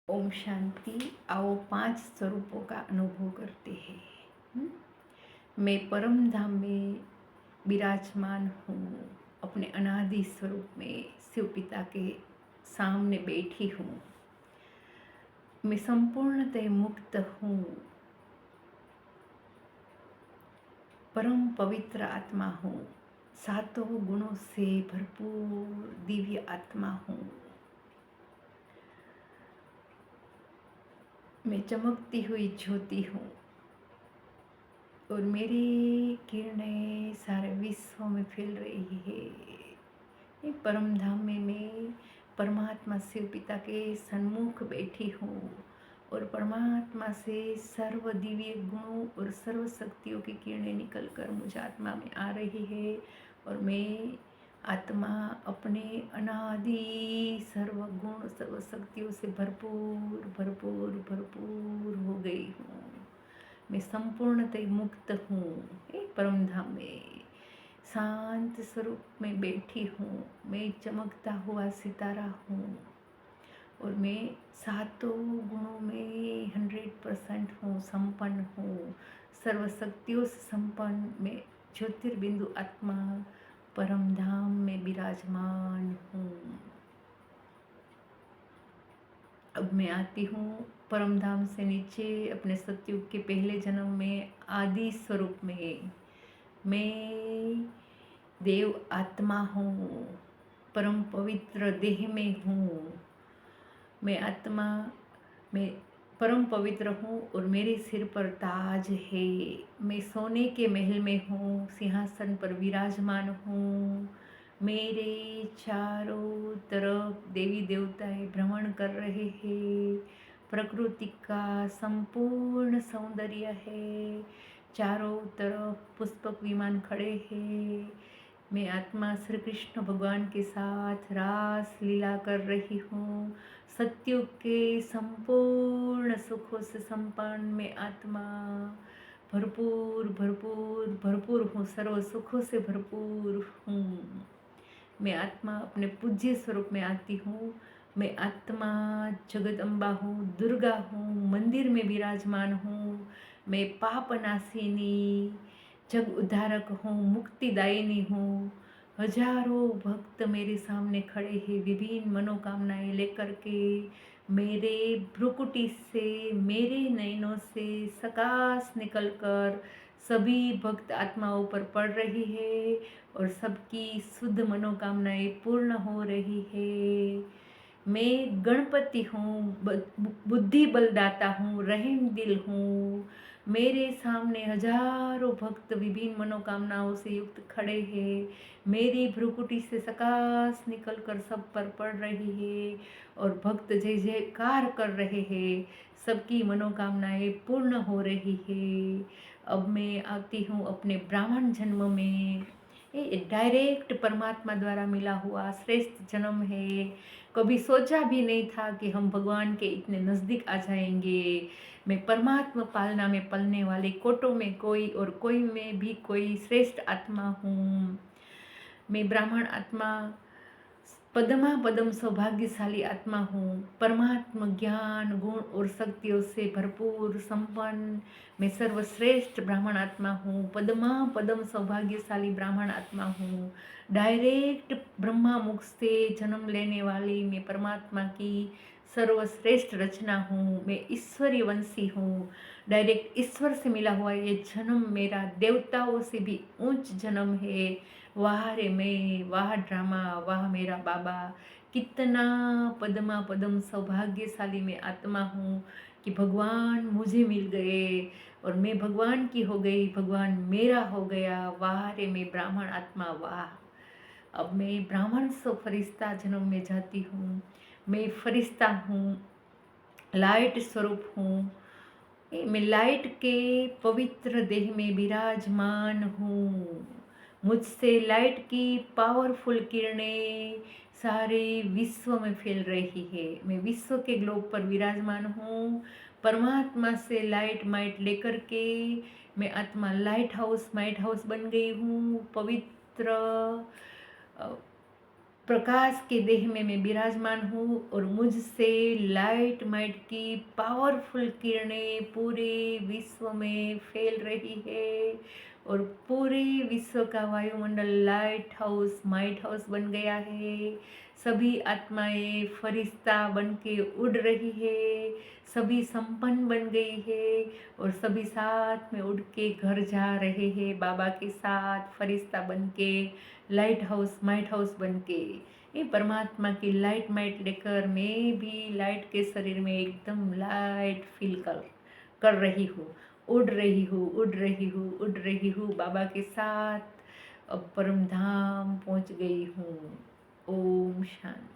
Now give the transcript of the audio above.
ओम शांति। आओ 5 स्वरूपों का अनुभव करते हैं। मैं परम धाम में विराजमान हूँ। अपने अनादि स्वरूप में शिव पिता के सामने बैठी हूँ। मैं संपूर्णतः मुक्त हूँ। परम पवित्र आत्मा हूँ। सातों गुणों से भरपूर दिव्य आत्मा हूँ। मैं चमकती हुई ज्योति हूँ और मेरी किरणें सारे विश्व में फैल रही है। ये परम धाम में मैं परमात्मा शिव पिता के सन्मुख बैठी हूँ और परमात्मा से सर्व दिव्य गुणों और सर्व शक्तियों की किरणें निकल कर मुझ आत्मा में आ रही है और मैं आत्मा अपने अनादि सर्व गुण सर्व शक्तियों से भरपूर भरपूर भरपूर हो गई हूँ। मैं संपूर्णतः मुक्त हूँ। एक परम धाम में शांत स्वरूप में बैठी हूँ। मैं चमकता हुआ सितारा हूँ और मैं सातों गुणों में 100% हूँ, संपन्न हूँ, सर्वशक्तियों से संपन्न। मैं ज्योतिर्बिंदु आत्मा परम धाम में विराजमान हूँ। अब मैं आती हूँ परम धाम से नीचे अपने सतयुग के पहले जन्म में आदि स्वरूप में। मैं देव आत्मा हूँ, परम पवित्र देह में हूँ। मैं आत्मा मैं परम पवित्र हूँ और मेरे सिर पर ताज है। मैं सोने के महल में हूँ, सिंहासन पर विराजमान हूँ। मेरे चारों तरफ देवी देवताएं भ्रमण कर रहे हैं। प्रकृति का संपूर्ण सौंदर्य है। चारों तरफ पुष्पक विमान खड़े हैं। मैं आत्मा श्री कृष्ण भगवान के साथ रास लीला कर रही हूँ। सत्युग के संपूर्ण सुखों से संपन्न मैं आत्मा भरपूर भरपूर भरपूर हूँ, सर्व सुखों से भरपूर हूँ। मैं आत्मा अपने पूज्य स्वरूप में आती हूँ। मैं आत्मा जगदम्बा हूँ, दुर्गा हूँ, मंदिर में विराजमान हूँ। मैं पापनाशिनी जग उद्धारक हूँ, मुक्तिदायिनी हूँ। हजारों भक्त मेरे सामने खड़े हैं विभिन्न मनोकामनाएं लेकर के। मेरे भ्रुकुटी से, मेरे नयनों से सकाश निकलकर सभी भक्त आत्माओं पर पड़ रही है और सबकी शुद्ध मनोकामनाएं पूर्ण हो रही है। मैं गणपति हूँ, बुद्धि बलदाता हूँ, रहम दिल हूँ। मेरे सामने हजारों भक्त विभिन्न मनोकामनाओं से युक्त खड़े हैं। मेरी भ्रुकुटी से सकाश निकलकर सब पर पड़ रही है और भक्त जय जयकार कर रहे हैं। सबकी मनोकामनाएं पूर्ण हो रही है। अब मैं आती हूँ अपने ब्राह्मण जन्म में। ये डायरेक्ट परमात्मा द्वारा मिला हुआ श्रेष्ठ जन्म है। कभी सोचा भी नहीं था कि हम भगवान के इतने नज़दीक आ जाएंगे। मैं परमात्मा पालना में पलने वाले कोटों में कोई और कोई में भी कोई श्रेष्ठ आत्मा हूँ। मैं ब्राह्मण आत्मा पदमा पदम सौभाग्यशाली आत्मा हूँ। परमात्मा ज्ञान गुण और शक्तियों से भरपूर संपन्न मैं सर्वश्रेष्ठ ब्राह्मण आत्मा हूँ। पदमा पदम सौभाग्यशाली ब्राह्मण आत्मा हूँ। डायरेक्ट ब्रह्मा मुख से जन्म लेने वाली मैं परमात्मा की सर्वश्रेष्ठ रचना हूँ। मैं ईश्वरी वंशी हूँ। डायरेक्ट ईश्वर से मिला हुआ ये जन्म मेरा देवताओं से भी ऊंच जन्म है। वाह रे मैं, वाह ड्रामा, वाह मेरा बाबा। कितना पदमा पदम सौभाग्यशाली मैं आत्मा हूँ कि भगवान मुझे मिल गए और मैं भगवान की हो गई, भगवान मेरा हो गया। वाह रे मैं ब्राह्मण आत्मा, वाह। अब मैं ब्राह्मण से फरिश्ता जन्म में जाती हूँ। मैं फरिश्ता हूँ, लाइट स्वरूप हूँ। मैं लाइट के पवित्र देह में विराजमान हूँ। मुझसे लाइट की पावरफुल किरणें सारे विश्व में फैल रही है। मैं विश्व के ग्लोब पर विराजमान हूँ। परमात्मा से लाइट माइट लेकर के मैं आत्मा लाइट हाउस माइट हाउस बन गई हूँ। पवित्र प्रकाश के देह में मैं विराजमान हूँ और मुझसे लाइट माइट की पावरफुल किरणें पूरे विश्व में फैल रही है और पूरे विश्व का वायुमंडल लाइट हाउस माइट हाउस बन गया है। सभी आत्माएं फरिश्ता बन के उड़ रही है, सभी संपन्न बन गई है और सभी साथ में उड़ के घर जा रहे हैं बाबा के साथ, फरिश्ता बन के, लाइट हाउस माइट हाउस बन के। ये परमात्मा की लाइट माइट लेकर मैं भी लाइट के शरीर में एकदम लाइट फील कर रही हूँ, उड़ रही हूँ, उड़ रही हूँ, उड़ रही हूँ बाबा के साथ। अब परम धाम पहुँच गई हूँ। ओम शांति।